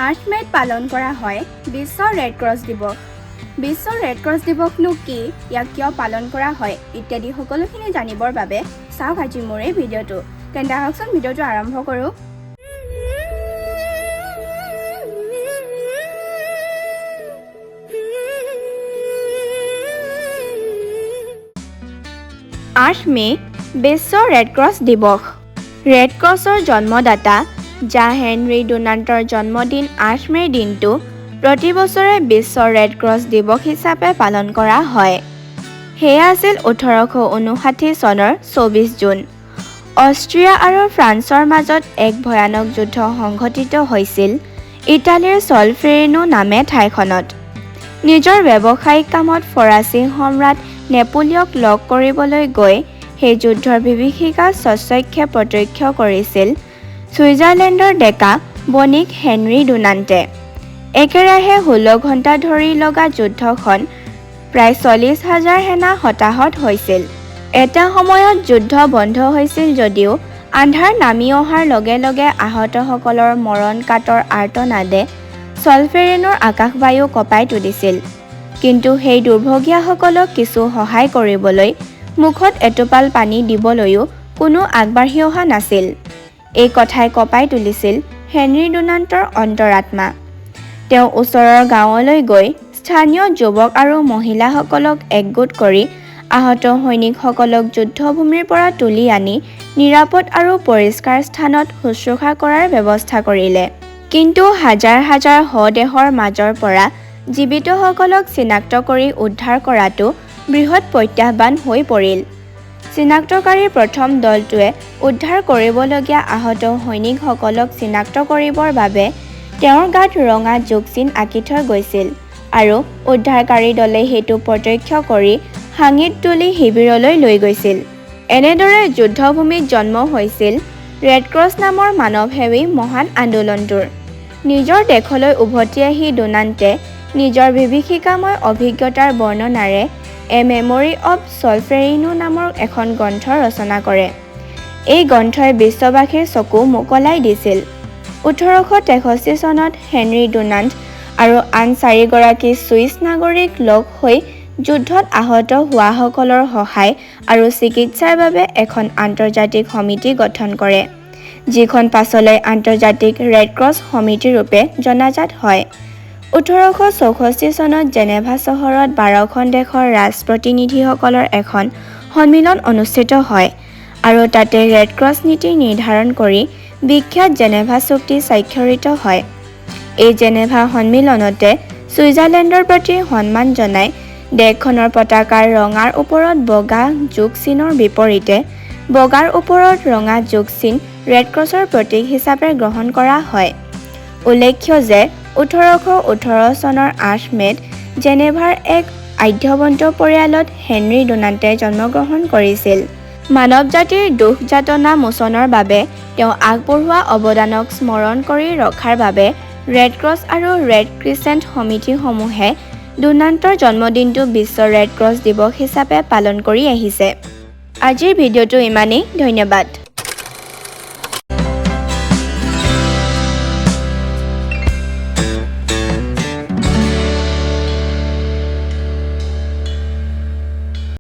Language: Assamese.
8 মে'ত পালন কৰা হয় বিশ্ব ৰেড ক্ৰছ দিৱস। বিশ্ব ৰেড ক্ৰছ দিৱসনো কি, ইয়াক কিয় পালন কৰা হয় ইত্যাদি সকলোখিনি জানিবৰ বাবে চাওক আজি মোৰ এই ভিডিঅ'টো। তেন্তে আহকচোন ভিডিঅ'টো আৰম্ভ কৰোঁ। মে বিশ্ব ৰেড ক্ৰছ দিৱস। ৰেড ক্ৰছৰ জন্মদাতা জা হেনৰী ডুনাণ্টৰ জন্মদিন 8 মে'ৰ দিনটো প্ৰতি বছৰে বিশ্ব ৰেড ক্ৰছ দিৱস হিচাপে পালন কৰা হয়। সেয়া আছিল 1859 চনৰ 24 জুন। অষ্ট্ৰিয়া আৰু ফ্ৰান্সৰ মাজত এক ভয়ানক যুদ্ধ সংঘটিত হৈছিল ইটালীৰ ছলফেৰিনো নামে ঠাইখনত। নিজৰ ব্যৱসায়িক কামত ফৰাচী সম্ৰাট নেপোলিয়নক লগ কৰিবলৈ গৈ সেই যুদ্ধৰ বিভীষিকা স্বচক্ষে প্ৰত্যক্ষ কৰিছিল ছুইজাৰলেণ্ডৰ ডেকা বণিক হেনৰী ডুনাণ্টে। একেৰাহে 16 ঘণ্টা ধৰি লগা যুদ্ধখন প্ৰায় 40,000 সেনা হতাহত হৈছিল। এটা সময়ত যুদ্ধ বন্ধ হৈছিল যদিও আন্ধাৰ নামি অহাৰ লগে লগে আহতসকলৰ মৰণ কাতৰ আৰ্তনাদে ছলফেৰিনোৰ আকাশবায়ু কঁপাই তুলিছিল। কিন্তু সেই দুৰ্ভগীয়াসকলক কিছু সহায় কৰিবলৈ মুখত এটোপাল পানী দিবলৈও কোনো আগবাঢ়ি অহা নাছিল। এই কথাই কঁপাই তুলিছিল হেনৰী ডুনাণ্টৰ অন্তৰাত্মা। তেওঁ ওচৰৰ গাঁৱলৈ গৈ স্থানীয় যুৱক আৰু মহিলাসকলক একগোট কৰি আহত সৈনিকসকলক যুদ্ধভূমিৰ পৰা তুলি আনি নিৰাপদ আৰু পৰিষ্কাৰ স্থানত শুশ্ৰূষা কৰাৰ ব্যৱস্থা কৰিলে। কিন্তু হাজাৰ হাজাৰ শদেহৰ মাজৰ পৰা জীৱিতসকলক চিনাক্ত কৰি উদ্ধাৰ কৰাটো বৃহৎ প্ৰত্যাহ্বান হৈ পৰিল। চিনাক্তকাৰীৰ প্ৰথম দলটোৱে উদ্ধাৰ কৰিবলগীয়া আহত সৈনিকসকলক চিনাক্ত কৰিবৰ বাবে তেওঁৰ গাত ৰঙা যোগচিন আঁকি থৈ গৈছিল আৰু উদ্ধাৰকাৰী দলে সেইটো প্ৰত্যক্ষ কৰি হাঙিত তুলি শিবিৰলৈ লৈ গৈছিল। এনেদৰে যুদ্ধভূমিত জন্ম হৈছিল ৰেড ক্ৰছ নামৰ মানৱসেৱী মহান আন্দোলনটোৰ। নিজৰ দেশলৈ উভতি আহি ডুনাণ্টে নিজৰ বিভীষিকাময় অভিজ্ঞতাৰ বৰ্ণনাৰে এ মেমৰি অৱ ছলফেৰিনো নামৰ এখন গ্ৰন্থ ৰচনা কৰে। এই গ্ৰন্থই বিশ্ববাসীৰ চকু মোকলাই দিছিল। 1863 চনত হেনৰী ডুনাণ্ট আৰু আন 4 গৰাকী ছুইচ নাগৰিক লগ হৈ যুদ্ধত আহত হোৱাসকলৰ সহায় আৰু চিকিৎসাৰ বাবে এখন আন্তৰ্জাতিক সমিতি গঠন কৰে, যিখন পাছলৈ আন্তৰ্জাতিক ৰেড ক্ৰছ সমিতি ৰূপে জনাজাত হয়। 1864 চনত জেনেভা চহৰত 12খন দেশৰ ৰাজপ্ৰতিনিধিসকলৰ এখন সন্মিলন অনুষ্ঠিত হয় আৰু তাতে ৰেড ক্ৰছ নীতি নিৰ্ধাৰণ কৰি বিখ্যাত জেনেভা চুক্তি স্বাক্ষৰিত হয়। এই জেনেভা সন্মিলনতে ছুইজাৰলেণ্ডৰ প্ৰতি সন্মান জনাই দেশখনৰ পতাকাৰ ৰঙাৰ ওপৰত বগা যোগ চিনৰ বিপৰীতে বগাৰ ওপৰত ৰঙা যোগ চিন ৰেড ক্ৰছৰ প্ৰতীক হিচাপে গ্ৰহণ কৰা হয়। উল্লেখ্য যে 1818 চনৰ 8 মে'ত জেনেভাৰ এক আঢ্যবন্ত পৰিয়ালত হেনৰী ডুনাণ্টে জন্মগ্ৰহণ কৰিছিল। মানৱ জাতিৰ দুখ যাতনা মোচনৰ বাবে তেওঁ আগবঢ়োৱা অৱদানক স্মৰণ কৰি ৰখাৰ বাবে ৰেড ক্ৰছ আৰু ৰেড ক্ৰিচেণ্ট সমিতিসমূহে ডুনাণ্টৰ জন্মদিনটো বিশ্ব ৰেড ক্ৰছ দিৱস হিচাপে পালন কৰি আহিছে। আজিৰ ভিডিঅ'টো ইমানেই। ধন্যবাদ।